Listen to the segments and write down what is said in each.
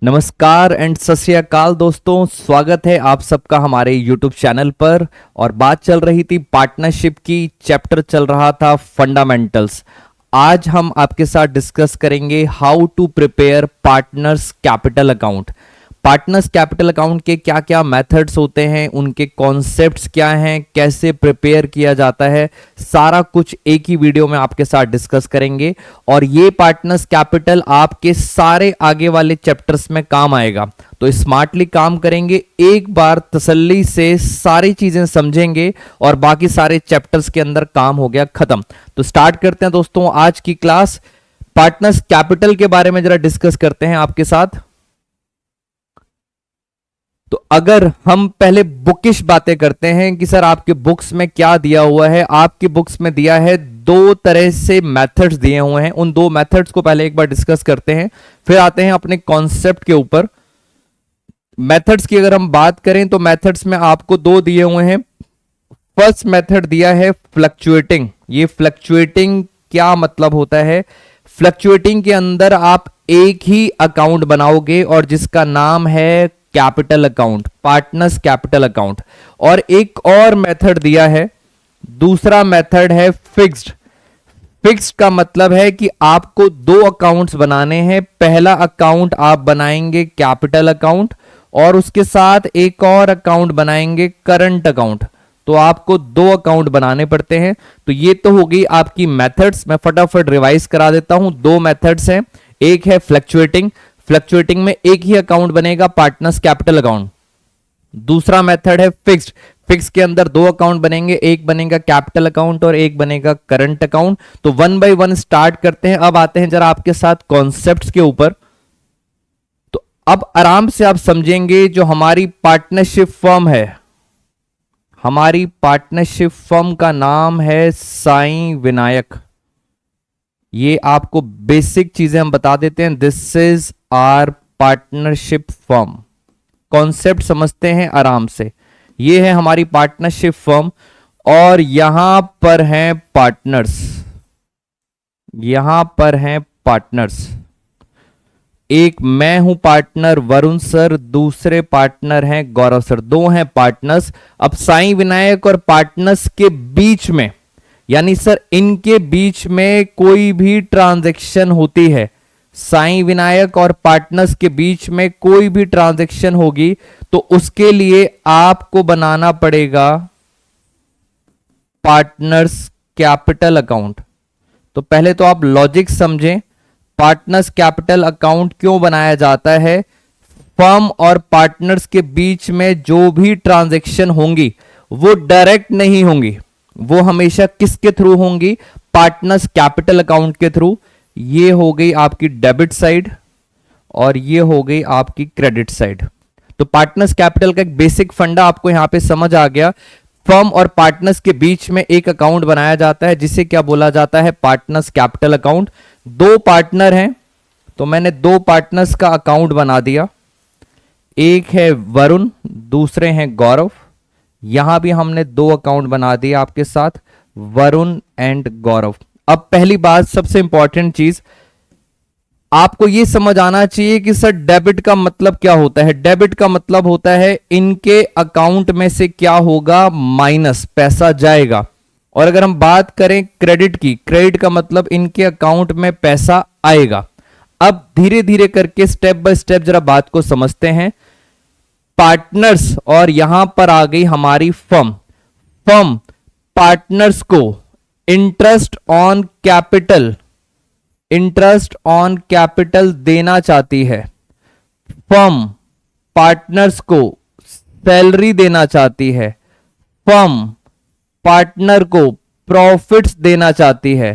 नमस्कार एंड सत श्री अकाल दोस्तों, स्वागत है आप सबका हमारे YouTube चैनल पर। और बात चल रही थी पार्टनरशिप की, चैप्टर चल रहा था फंडामेंटल्स। आज हम आपके साथ डिस्कस करेंगे how to prepare partners capital account. Partners capital account के क्या क्या मेथड्स होते हैं, उनके कॉन्सेप्ट्स क्या हैं, कैसे प्रिपेयर किया जाता है, सारा कुछ एक ही वीडियो में आपके साथ डिस्कस करेंगे। और ये पार्टनर्स कैपिटल आपके सारे आगे वाले चैप्टर्स में काम आएगा, तो स्मार्टली काम करेंगे, एक बार तसल्ली से सारी चीजें समझेंगे और बाकी सारे चैप्टर्स के अंदर काम हो गया खत्म। तो स्टार्ट करते हैं दोस्तों आज की क्लास। पार्टनर्स कैपिटल के बारे में जरा डिस्कस करते हैं आपके साथ। तो अगर हम पहले बुकिश बातें करते हैं कि सर आपके बुक्स में क्या दिया हुआ है, आपके बुक्स में दिया है दो तरह से मेथड्स दिए हुए हैं। उन दो मेथड्स को पहले एक बार डिस्कस करते हैं, फिर आते हैं अपने कॉन्सेप्ट के ऊपर। मेथड्स की अगर हम बात करें तो मेथड्स में आपको दो दिए हुए हैं। फर्स्ट मेथड दिया है फ्लक्चुएटिंग। ये फ्लक्चुएटिंग क्या मतलब होता है? फ्लक्चुएटिंग के अंदर आप एक ही अकाउंट बनाओगे और जिसका नाम है capital account, partners capital account. और एक और मेथड दिया है, दूसरा मेथड है फिक्स्ड। फिक्स्ड का मतलब है कि आपको दो अकाउंट्स बनाने हैं। पहला अकाउंट आप बनाएंगे कैपिटल अकाउंट और उसके साथ एक और अकाउंट बनाएंगे करंट अकाउंट। तो आपको दो अकाउंट बनाने पड़ते हैं। तो ये तो हो गई आपकी मेथड्स। मैं फटाफट रिवाइज करा देता हूं। दो मेथड्स हैं, एक है फ्लक्चुएटिंग। फ्लक्चुएटिंग में एक ही अकाउंट बनेगा, पार्टनर्स कैपिटल अकाउंट। दूसरा मेथड है फिक्स्ड। फिक्स के अंदर दो अकाउंट बनेंगे, एक बनेगा कैपिटल अकाउंट और एक बनेगा करंट अकाउंट। तो वन बाय वन स्टार्ट करते हैं। अब आते हैं जरा आपके साथ कॉन्सेप्ट्स के ऊपर। तो अब आराम से आप समझेंगे, जो हमारी पार्टनरशिप फर्म है, हमारी पार्टनरशिप फर्म का नाम है साईं विनायक। ये आपको बेसिक चीजें हम बता देते हैं। This is our partnership firm. Concept समझते हैं आराम से। ये है हमारी पार्टनरशिप फर्म और यहां पर हैं पार्टनर्स। यहां पर हैं पार्टनर्स। एक मैं हूं पार्टनर वरुण सर, दूसरे पार्टनर हैं गौरव सर, दो हैं पार्टनर्स। अब साईं विनायक और पार्टनर्स के बीच में, यानी सर इनके बीच में कोई भी ट्रांजैक्शन होती है, साईं विनायक और पार्टनर्स के बीच में कोई भी ट्रांजैक्शन होगी, तो उसके लिए आपको बनाना पड़ेगा पार्टनर्स कैपिटल अकाउंट। तो पहले तो आप लॉजिक समझें, पार्टनर्स कैपिटल अकाउंट क्यों बनाया जाता है। फर्म और पार्टनर्स के बीच में जो भी ट्रांजैक्शन होंगी वो डायरेक्ट नहीं होंगी, वो हमेशा किसके थ्रू होंगी? पार्टनर्स कैपिटल अकाउंट के थ्रू। ये हो गई आपकी डेबिट साइड और ये हो गई आपकी क्रेडिट साइड। तो पार्टनर्स कैपिटल का एक बेसिक फंडा आपको यहां पे समझ आ गया। फर्म और पार्टनर्स के बीच में एक अकाउंट बनाया जाता है जिसे क्या बोला जाता है? Partners capital account. दो पार्टनर हैं तो मैंने दो पार्टनर्स का अकाउंट बना दिया। एक है वरुण, दूसरे हैं गौरव। यहां भी हमने दो अकाउंट बना दिए आपके साथ, वरुण एंड गौरव। अब पहली बात, सबसे इंपॉर्टेंट चीज आपको यह समझ आना चाहिए कि सर डेबिट का मतलब क्या होता है। डेबिट का मतलब होता है इनके अकाउंट में से क्या होगा? माइनस, पैसा जाएगा। और अगर हम बात करें क्रेडिट की, क्रेडिट का मतलब इनके अकाउंट में पैसा आएगा। अब धीरे धीरे करके स्टेप बाय स्टेप जरा बात को समझते हैं। पार्टनर्स और यहां पर आ गई हमारी फर्म। फर्म पार्टनर्स को interest on capital, interest on capital देना चाहती है। फर्म पार्टनर्स को सैलरी देना चाहती है। फर्म पार्टनर को प्रॉफिट्स देना चाहती है,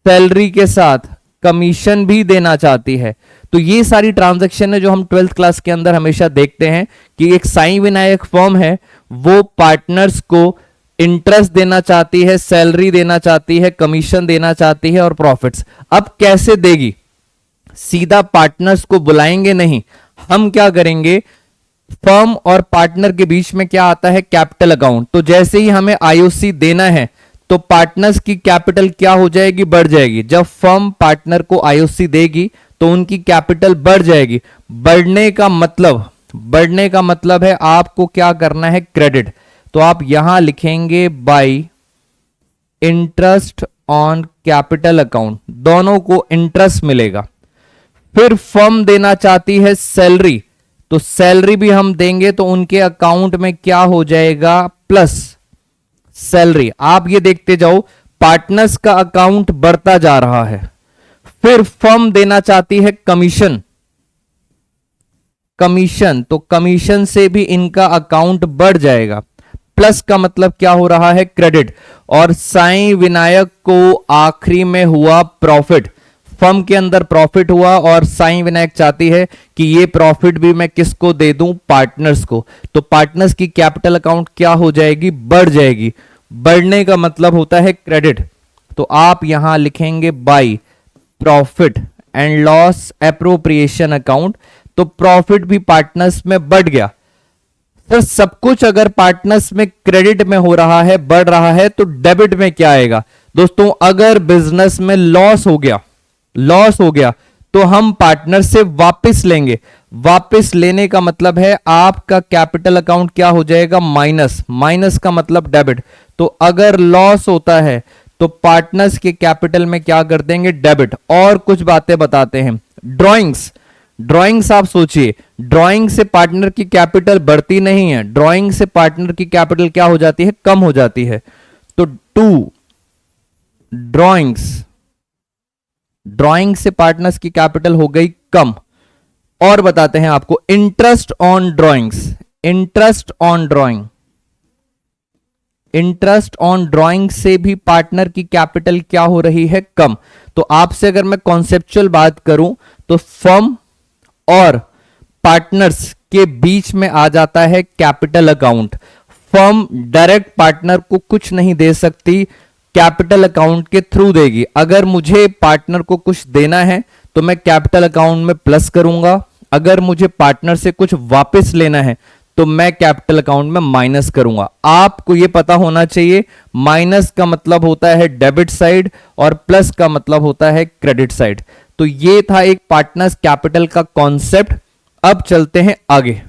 सैलरी के साथ कमीशन भी देना चाहती है। तो ये सारी ट्रांजैक्शन है जो हम 12th क्लास के अंदर हमेशा देखते हैं कि एक साईं विनायक फर्म है, वो पार्टनर्स को इंटरेस्ट देना चाहती है, सैलरी देना चाहती है, कमीशन देना चाहती है और प्रॉफिट्स। अब कैसे देगी? सीधा पार्टनर्स को बुलाएंगे नहीं, हम क्या करेंगे, फर्म और पार्टनर के बीच में क्या आता है? Capital account. तो जैसे ही हमें आईओसी देना है तो पार्टनर्स की कैपिटल क्या हो जाएगी? बढ़ जाएगी। जब फर्म पार्टनर को आईओसी देगी तो उनकी कैपिटल बढ़ जाएगी। बढ़ने का मतलब है आपको क्या करना है, क्रेडिट। तो आप यहां लिखेंगे bye interest on capital account, दोनों को इंटरेस्ट मिलेगा। फिर फर्म देना चाहती है सैलरी, तो सैलरी भी हम देंगे, तो उनके अकाउंट में क्या हो जाएगा, प्लस सैलरी। आप ये देखते जाओ, पार्टनर्स का अकाउंट बढ़ता जा रहा है। फिर फर्म देना चाहती है कमीशन, तो कमीशन से भी इनका अकाउंट बढ़ जाएगा। प्लस का मतलब क्या हो रहा है, क्रेडिट। और साईं विनायक को आखिरी में हुआ प्रॉफिट, फर्म के अंदर प्रॉफिट हुआ और साईं विनायक चाहती है कि ये प्रॉफिट भी मैं किसको दे दूं, पार्टनर्स को। तो पार्टनर्स की कैपिटल अकाउंट क्या हो जाएगी, बढ़ जाएगी। बढ़ने का मतलब होता है क्रेडिट। तो आप यहां लिखेंगे by profit and loss appropriation account. तो प्रॉफिट भी पार्टनर्स में बढ़ गया। सर सब कुछ अगर पार्टनर्स में क्रेडिट में हो रहा है, बढ़ रहा है, तो डेबिट में क्या आएगा दोस्तों, अगर बिजनेस में लॉस हो गया तो हम पार्टनर से वापस लेंगे। वापस लेने का मतलब है आपका कैपिटल अकाउंट क्या हो जाएगा, माइनस का मतलब डेबिट। तो अगर लॉस होता है तो पार्टनर्स के कैपिटल में क्या कर देंगे, डेबिट। और कुछ बातें बताते हैं। ड्राइंग्स आप सोचिए, ड्राइंग से पार्टनर की कैपिटल बढ़ती नहीं है, ड्राइंग से पार्टनर की कैपिटल क्या हो जाती है, कम हो जाती है। तो ड्राइंग से पार्टनर्स की कैपिटल हो गई कम। और बताते हैं आपको, इंटरेस्ट ऑन ड्राइंग से भी पार्टनर की कैपिटल क्या हो रही है, कम। तो आपसे अगर मैं कॉन्सेप्चुअल बात करूं तो फर्म और पार्टनर्स के बीच में आ जाता है capital account. Firm direct partner को कुछ नहीं दे सकती, कैपिटल अकाउंट के थ्रू देगी। अगर मुझे पार्टनर को कुछ देना है तो मैं कैपिटल अकाउंट में प्लस करूंगा, अगर मुझे पार्टनर से कुछ वापस लेना है तो मैं कैपिटल अकाउंट में माइनस करूंगा। आपको यह पता होना चाहिए, माइनस का मतलब होता है डेबिट साइड और प्लस का मतलब होता है क्रेडिट साइड। तो ये था एक पार्टनर्स कैपिटल का कॉन्सेप्ट। अब चलते हैं आगे।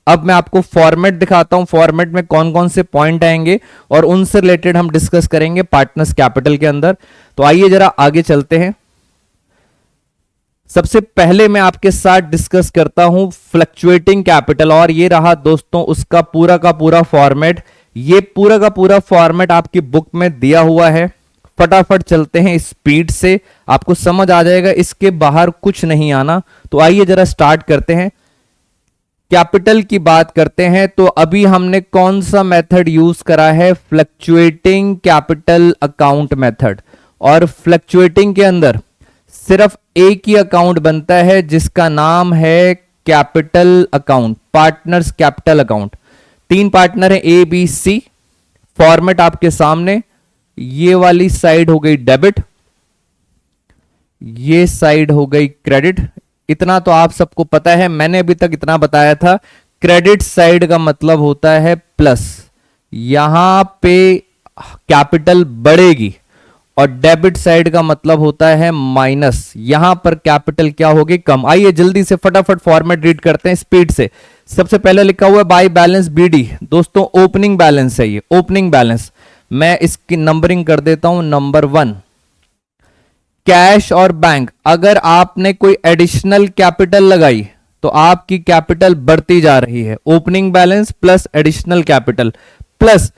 अब मैं आपको फॉर्मेट दिखाता हूं, फॉर्मेट में कौन कौन से पॉइंट आएंगे और उनसे रिलेटेड हम डिस्कस करेंगे पार्टनर्स कैपिटल के अंदर। तो आइए जरा आगे चलते हैं। सबसे पहले मैं आपके साथ डिस्कस करता हूं फ्लक्चुएटिंग कैपिटल, और ये रहा दोस्तों उसका पूरा का पूरा फॉर्मेट। ये पूरा का पूरा फॉर्मेट आपकी बुक में दिया हुआ है। फटाफट चलते हैं स्पीड से, आपको समझ आ जाएगा, इसके बाहर कुछ नहीं आना। तो आइए जरा स्टार्ट करते हैं। कैपिटल की बात करते हैं तो अभी हमने कौन सा मेथड यूज करा है, फ्लक्चुएटिंग कैपिटल अकाउंट मेथड। और फ्लक्चुएटिंग के अंदर सिर्फ एक ही अकाउंट बनता है जिसका नाम है capital account, partners capital account. 3 partner है ए बी सी। फॉर्मेट आपके सामने, ये वाली साइड हो गई डेबिट, ये साइड हो गई क्रेडिट। इतना तो आप सबको पता है, मैंने अभी तक इतना बताया था। क्रेडिट साइड का मतलब होता है प्लस, यहां पे कैपिटल बढ़ेगी, और डेबिट साइड का मतलब होता है माइनस, यहां पर कैपिटल क्या होगी, कम। आइए जल्दी से फटाफट फॉर्मेट रीड करते हैं स्पीड से। सबसे पहले लिखा हुआ है बाय बैलेंस बीडी, दोस्तों ओपनिंग बैलेंस है ये, ओपनिंग बैलेंस। मैं इसकी नंबरिंग कर देता हूं, नंबर 1 कैश और बैंक। अगर आपने कोई एडिशनल कैपिटल लगाई तो आपकी कैपिटल बढ़ती जा रही है। Opening balance plus additional capital plus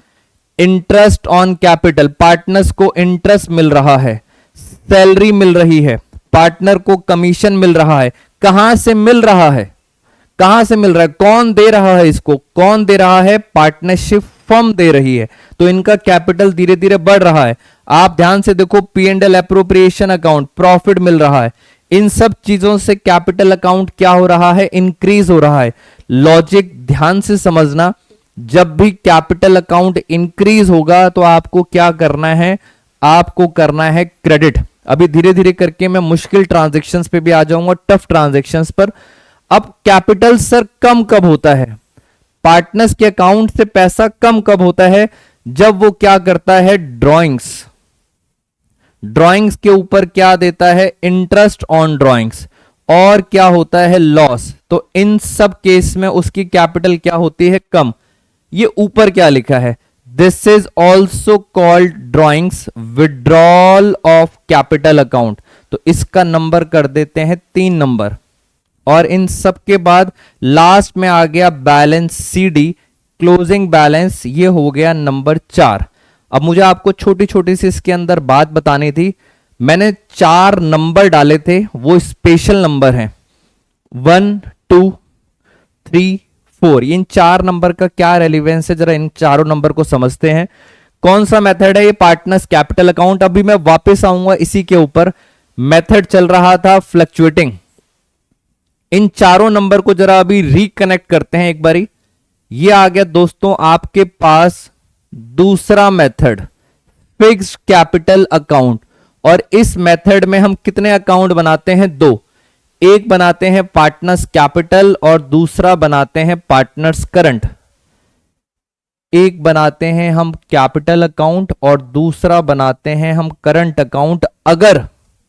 interest on capital, partners को इंटरेस्ट मिल रहा है, सैलरी मिल रही है, पार्टनर को कमीशन मिल रहा है। कहां से मिल रहा है, कहां से मिल रहा है, कौन दे रहा है इसको, कौन दे रहा है, पार्टनरशिप फर्म दे रही है। तो इनका कैपिटल धीरे धीरे बढ़ रहा है। आप ध्यान से देखो, P&L एप्रोप्रिएशन अकाउंट, प्रॉफिट मिल रहा है। इन सब चीजों से कैपिटल अकाउंट क्या हो रहा है, इंक्रीज हो रहा है। लॉजिक ध्यान से समझना, जब भी कैपिटल अकाउंट इंक्रीज होगा तो आपको क्या करना है, आपको करना है क्रेडिट। अभी धीरे धीरे करके मैं मुश्किल ट्रांजैक्शंस पे भी आ जाऊंगा, टफ ट्रांजैक्शंस पर। अब कैपिटल सर कम कब होता है, पार्टनर्स के अकाउंट से पैसा कम कब होता है, जब वो क्या करता है, ड्राइंग्स के ऊपर क्या देता है, इंटरेस्ट ऑन ड्राइंग्स। और क्या होता है लॉस। तो इन सब केस में उसकी कैपिटल क्या होती है, कम। ये ऊपर क्या लिखा है, this is also called drawings withdrawal of capital account. तो इसका नंबर कर देते हैं 3 नंबर। और इन सब के बाद लास्ट में आ गया बैलेंस CD, क्लोजिंग बैलेंस, ये हो गया नंबर 4। अब मुझे आपको छोटी छोटी सी इसके अंदर बात बतानी थी। मैंने 4 नंबर डाले थे, वो स्पेशल नंबर हैं, 1 2 3 4। इन 4 नंबर का क्या रेलिवेंस है, जरा इन चारों नंबर को समझते हैं। कौन सा मेथड है ये, पार्टनर्स कैपिटल अकाउंट। अभी मैं वापस आऊंगा इसी के ऊपर। मेथड चल रहा था फ्लक्चुएटिंग। इन चारों नंबर को जरा अभी रिकनेक्ट करते हैं एक बारी। ये आ गया दोस्तों आपके पास दूसरा मेथड, फिक्स्ड कैपिटल अकाउंट। और इस मेथड में हम कितने अकाउंट बनाते हैं, 2। एक बनाते हैं पार्टनर्स कैपिटल और दूसरा बनाते हैं पार्टनर्स करंट। एक बनाते हैं हम कैपिटल अकाउंट और दूसरा बनाते हैं हम करंट अकाउंट, अगर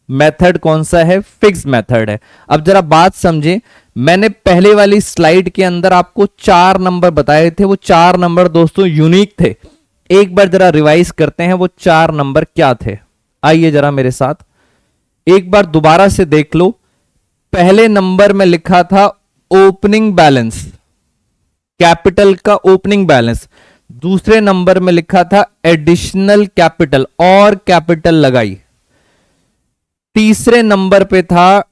मेथड कौन सा है, फिक्स मेथड है। अब जरा बात समझे, मैंने पहले वाली स्लाइड के अंदर आपको 4 नंबर बताए थे, वो 4 नंबर दोस्तों यूनिक थे। एक बार जरा रिवाइज करते हैं वो 4 नंबर क्या थे। आइए जरा मेरे साथ एक बार दोबारा से देख लो। पहले नंबर में लिखा था ओपनिंग बैलेंस, कैपिटल का ओपनिंग बैलेंस। दूसरे नंबर में लिखा था एडिशनल कैपिटल, और कैपिटल लगाई। तीसरे नंबर पे था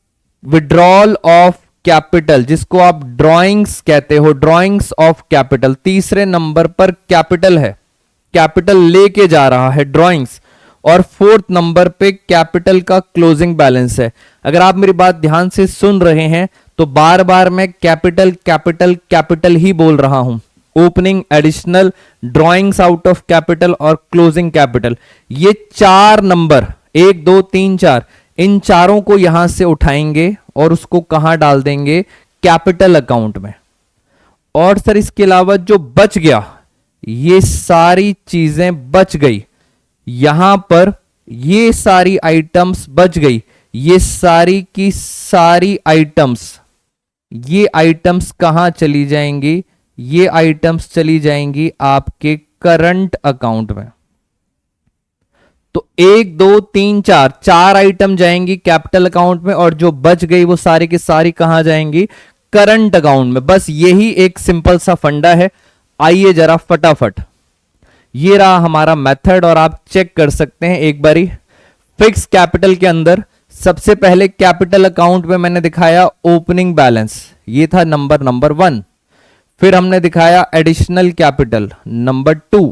विड्रॉल ऑफ कैपिटल, जिसको आप ड्राइंग्स कहते हो, ड्राइंग्स ऑफ कैपिटल। तीसरे नंबर पर कैपिटल है, कैपिटल लेके जा रहा है ड्राइंग्स। और 4th नंबर पे कैपिटल का क्लोजिंग बैलेंस है। अगर आप मेरी बात ध्यान से सुन रहे हैं तो बार बार मैं कैपिटल कैपिटल कैपिटल ही बोल रहा हूं। Opening, additional, drawings out of capital और क्लोजिंग कैपिटल, ये 4 नंबर 1 2 3 4, इन चारों को यहां से उठाएंगे और उसको कहां डाल देंगे, कैपिटल अकाउंट में। और सर इसके अलावा जो बच गया, ये सारी चीजें बच गई यहां पर, ये सारी आइटम्स बच गई, ये सारी की सारी आइटम्स, ये आइटम्स कहां चली जाएंगी, ये आइटम्स चली जाएंगी आपके करंट अकाउंट में। तो 1 2 3 4, 4 आइटम जाएंगी कैपिटल अकाउंट में, और जो बच गई वो सारी की सारी कहां जाएंगी, करंट अकाउंट में। बस यही एक सिंपल सा फंडा है। आइए जरा फटाफट, ये रहा हमारा मेथड और आप चेक कर सकते हैं एक बारी। फिक्स कैपिटल के अंदर सबसे पहले कैपिटल अकाउंट में मैंने दिखाया ओपनिंग बैलेंस, ये था नंबर 1। फिर हमने दिखाया एडिशनल कैपिटल नंबर 2।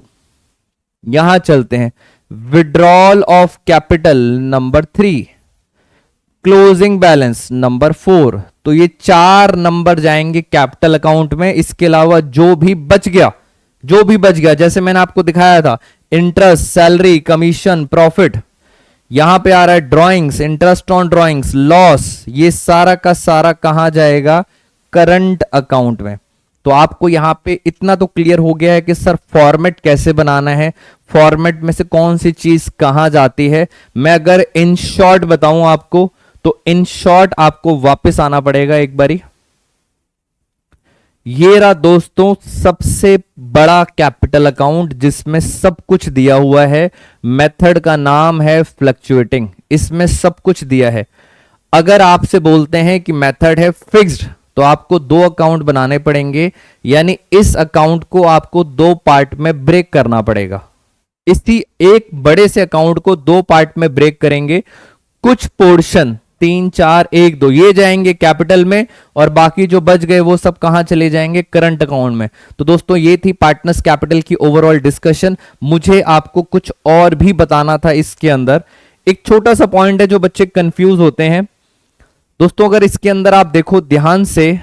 यहां चलते हैं, withdrawal of capital number 3, closing balance number 4। तो ये 4 नंबर जाएंगे कैपिटल अकाउंट में। इसके अलावा जो भी बच गया, जैसे मैंने आपको दिखाया था, इंटरेस्ट, सैलरी, कमीशन, प्रॉफिट, यहां पे आ रहा है drawings, interest on drawings, loss, ये सारा का सारा कहां जाएगा, करंट अकाउंट में। तो आपको यहां पे इतना तो क्लियर हो गया है कि सर फॉर्मेट कैसे बनाना है, फॉर्मेट में से कौन सी चीज कहां जाती है। मैं अगर इन शॉर्ट बताऊं आपको, तो इन शॉर्ट आपको वापस आना पड़ेगा एक बारी। ये रहा दोस्तों सबसे बड़ा कैपिटल अकाउंट जिसमें सब कुछ दिया हुआ है। मेथड का नाम है फ्लक्चुएटिंग, इसमें सब कुछ दिया है। अगर आपसे बोलते हैं कि मेथड है फिक्स्ड, तो आपको 2 अकाउंट बनाने पड़ेंगे, यानी इस अकाउंट को आपको 2 पार्ट में ब्रेक करना पड़ेगा। इसी एक बड़े से अकाउंट को 2 पार्ट में ब्रेक करेंगे। कुछ पोर्शन 3 4 1 2 ये जाएंगे कैपिटल में, और बाकी जो बच गए वो सब कहां चले जाएंगे, करंट अकाउंट में। तो दोस्तों ये थी पार्टनर्स कैपिटल की ओवरऑल डिस्कशन। मुझे आपको कुछ और भी बताना था इसके अंदर। एक छोटा सा पॉइंट है जो बच्चे कंफ्यूज होते हैं दोस्तों, अगर इसके अंदर आप देखो ध्यान से,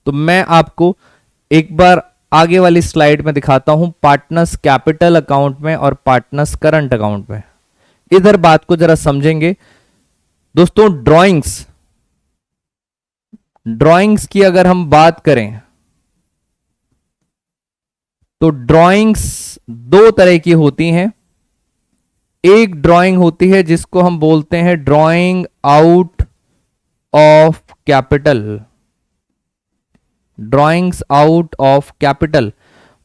तो मैं आपको एक बार आगे वाली स्लाइड में दिखाता हूं, पार्टनर्स कैपिटल अकाउंट में और पार्टनर्स करंट अकाउंट में। इधर बात को जरा समझेंगे दोस्तों। ड्राइंग्स की अगर हम बात करें तो ड्राइंग्स 2 तरह की होती हैं। एक ड्राइंग होती है जिसको हम बोलते हैं drawing out of capital, drawings out of capital.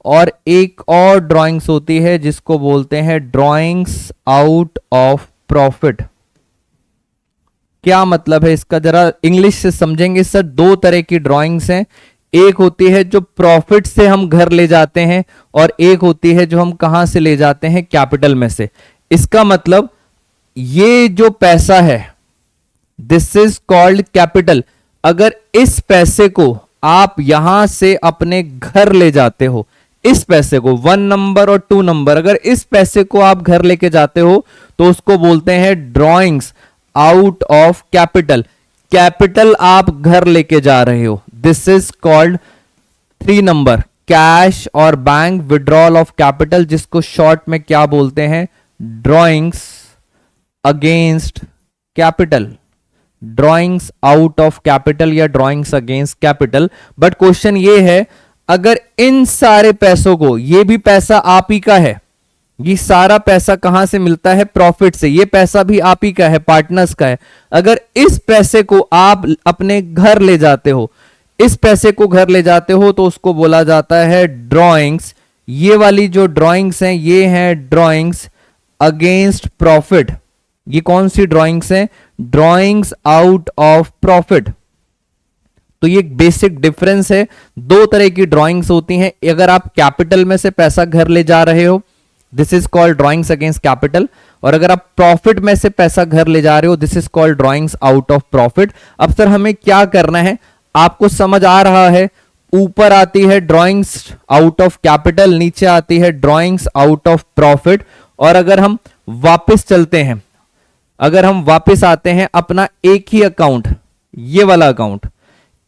और एक और ड्राइंग्स होती है जिसको बोलते हैं ड्राइंग्स आउट ऑफ प्रॉफिट। क्या मतलब है इसका, जरा इंग्लिश से समझेंगे सर। दो तरह की ड्राइंग्स हैं, एक होती है जो प्रॉफिट से हम घर ले जाते हैं और एक होती है जो हम कहां से ले जाते हैं, कैपिटल में से। इसका मतलब ये जो पैसा है दिस इज कॉल्ड कैपिटल। अगर इस पैसे को आप यहां से अपने घर ले जाते हो, इस पैसे को 1 नंबर और 2 नंबर, अगर इस पैसे को आप घर लेके जाते हो तो उसको बोलते हैं drawings out of capital. Capital आप घर लेके जा रहे हो, this is called 3 number, cash और बैंक विड्रॉल ऑफ कैपिटल, जिसको शॉर्ट में क्या बोलते हैं, drawings against capital, drawings out of capital या drawings against capital. But question ये है, अगर इन सारे पैसों को, ये भी पैसा आप ही का है, ये सारा पैसा कहां से मिलता है, प्रॉफिट से, ये पैसा भी आप ही का है, पार्टनर्स का है। अगर इस पैसे को आप अपने घर ले जाते हो, इस पैसे को घर ले जाते हो तो उसको बोला जाता है ड्रॉइंग्स, ये वाली जो ड्रॉइंग्स हैं ये हैं ड्रॉइंग्स अगेंस्ट प्रॉफिट। ये कौन सी ड्रॉइंग्स हैं, ड्रॉइंग्स आउट ऑफ प्रॉफिट। तो ये बेसिक डिफरेंस है, दो तरह की ड्रॉइंग्स होती हैं। अगर आप कैपिटल में से पैसा घर ले जा रहे हो, this is called drawings against capital, और अगर आप प्रॉफिट में से पैसा घर ले जा रहे हो, this is called drawings out of profit. अब सर हमें क्या करना है, आपको समझ आ रहा है, ऊपर आती है ड्रॉइंग्स आउट ऑफ कैपिटल, नीचे आती है ड्रॉइंग्स आउट ऑफ प्रॉफिट। और अगर हम वापस चलते हैं, अगर हम वापस आते हैं अपना एक ही अकाउंट, ये वाला अकाउंट,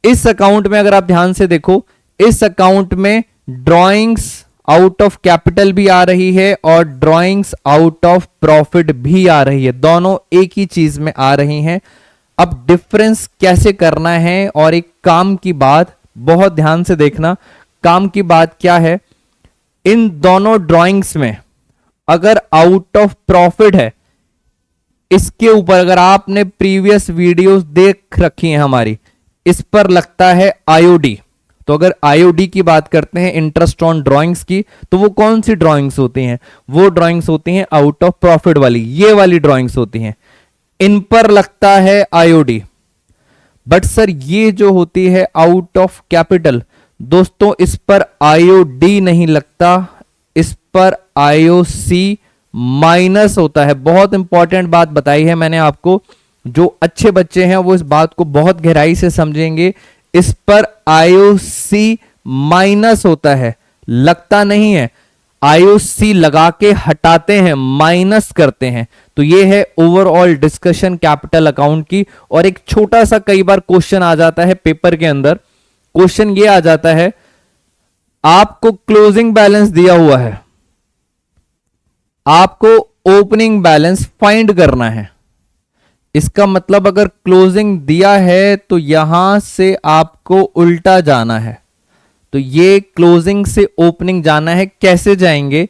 इस अकाउंट में अगर आप ध्यान से देखो, इस अकाउंट में ड्रॉइंग्स आउट ऑफ कैपिटल भी आ रही है और ड्रॉइंग्स आउट ऑफ प्रॉफिट भी आ रही है, दोनों एक ही चीज में आ रही हैं। अब डिफरेंस कैसे करना है, और एक काम की बात बहुत ध्यान से देखना, काम की बात क्या है, इन दोनों ड्रॉइंग्स में अगर आउट ऑफ प्रॉफिट है, इसके ऊपर अगर आपने प्रीवियस वीडियोस देख रखी हैं हमारी, इस पर लगता है आईओडी। तो अगर आईओडी की बात करते हैं, इंटरेस्ट ऑन ड्राइंग्स की, तो वो कौन सी ड्राइंग्स होती हैं, वो ड्राइंग्स होती हैं आउट ऑफ प्रॉफिट वाली, ये वाली ड्राइंग्स होती हैं, इन पर लगता है आईओडी। बट सर ये जो होती है आउट ऑफ कैपिटल, दोस्तों इस पर आईओडी नहीं लगता, इस पर आईओसी माइनस होता है। बहुत इंपॉर्टेंट बात बताई है मैंने आपको, जो अच्छे बच्चे हैं वो इस बात को बहुत गहराई से समझेंगे। इस पर आईओसी माइनस होता है, लगता नहीं है, आईओसी लगा के हटाते हैं, माइनस करते हैं। तो ये है ओवरऑल डिस्कशन कैपिटल अकाउंट की। और एक छोटा सा कई बार क्वेश्चन आ जाता है पेपर के अंदर, क्वेश्चन ये आ जाता है, आपको क्लोजिंग बैलेंस दिया हुआ है, आपको ओपनिंग बैलेंस फाइंड करना है। इसका मतलब अगर क्लोजिंग दिया है तो यहां से आपको उल्टा जाना है, तो ये क्लोजिंग से ओपनिंग जाना है। कैसे जाएंगे,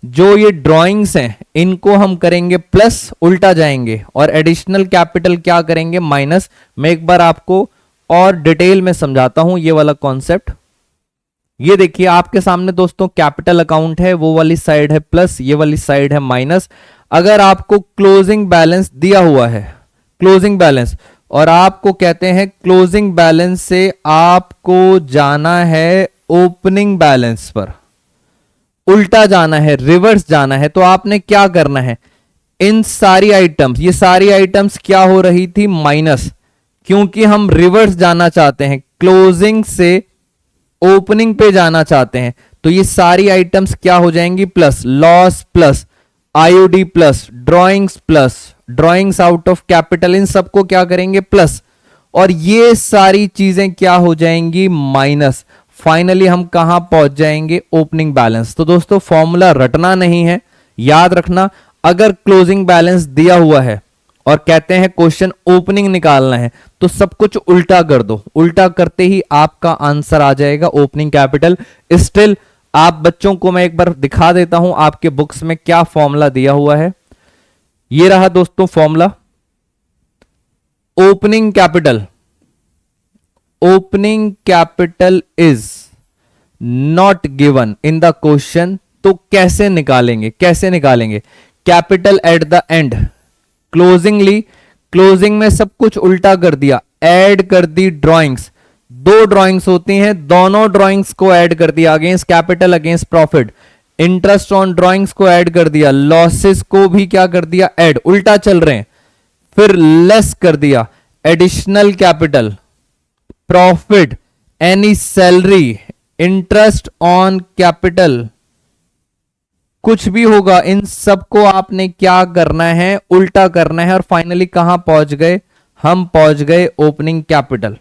जो ये ड्राइंग्स हैं इनको हम करेंगे प्लस, उल्टा जाएंगे, और एडिशनल कैपिटल क्या करेंगे, माइनस। मैं एक बार आपको और डिटेल में समझाता हूं ये वाला कॉन्सेप्ट। ये देखिए आपके सामने दोस्तों कैपिटल अकाउंट है, वो वाली साइड है प्लस, ये वाली साइड है माइनस। अगर आपको क्लोजिंग बैलेंस दिया हुआ है, क्लोजिंग बैलेंस, और आपको कहते हैं क्लोजिंग बैलेंस से आपको जाना है ओपनिंग बैलेंस पर, उल्टा जाना है, रिवर्स जाना है, तो आपने क्या करना है, इन सारी आइटम्स, ये सारी आइटम्स क्या हो रही थी, माइनस, क्योंकि हम रिवर्स जाना चाहते हैं, क्लोजिंग से ओपनिंग पे जाना चाहते हैं, तो ये सारी आइटम्स क्या हो जाएंगी, plus, loss plus, IOD plus, drawings plus, drawings out of capital, इन सबको क्या करेंगे, प्लस, और ये सारी चीजें क्या हो जाएंगी, माइनस। फाइनली हम कहां पहुंच जाएंगे, ओपनिंग बैलेंस। तो दोस्तों फॉर्मूला रटना नहीं है, याद रखना, अगर क्लोजिंग बैलेंस दिया हुआ है और कहते हैं क्वेश्चन ओपनिंग निकालना है, तो सब कुछ उल्टा कर दो, उल्टा करते ही आपका आंसर आ जाएगा ओपनिंग कैपिटल। स्टिल आप बच्चों को मैं एक बार दिखा देता हूं आपके बुक्स में क्या फॉर्मूला दिया हुआ है। ये रहा दोस्तों formula, opening capital is not given in the question, तो कैसे निकालेंगे? Capital at the end, closing में सब कुछ उल्टा कर दिया, ऐड कर दी ड्राइंग्स, 2 ड्राइंग्स होती हैं, दोनों ड्राइंग्स को ऐड कर दिया, against capital against profit, interest on drawings को ऐड कर दिया, लॉसेस को भी क्या कर दिया, ऐड, उल्टा चल रहे हैं, फिर लेस कर दिया, additional capital, profit, any salary, interest on capital, कुछ भी होगा, इन सबको आपने क्या करना है, उल्टा करना है, और फाइनली कहां पहुंच गए, हम पहुंच गए ओपनिंग कैपिटल।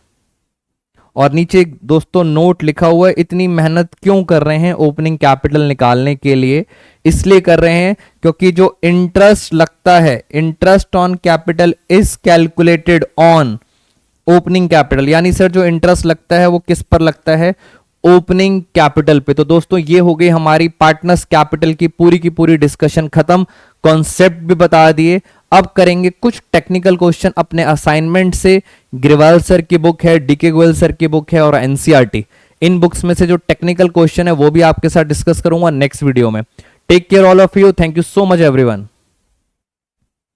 और नीचे दोस्तों नोट लिखा हुआ है, इतनी मेहनत क्यों कर रहे हैं ओपनिंग कैपिटल निकालने के लिए? इसलिए कर रहे हैं क्योंकि जो इंटरेस्ट लगता है, interest on capital is calculated on opening capital, यानी सर जो इंटरेस्ट लगता है वो किस पर लगता है, ओपनिंग कैपिटल पे। तो दोस्तों ये हो गई हमारी पार्टनर्स कैपिटल की पूरी डिस्कशन खत्म, कॉन्सेप्ट भी बता दिए। अब करेंगे कुछ टेक्निकल क्वेश्चन अपने असाइनमेंट से, ग्रेवाल सर की बुक है, डीके गोयल सर की बुक है और एनसीईआरटी, इन बुक्स में से जो टेक्निकल क्वेश्चन है वो भी आपके साथ डिस्कस करूंगा नेक्स्ट वीडियो में। Take care all of you, thank you so much everyone.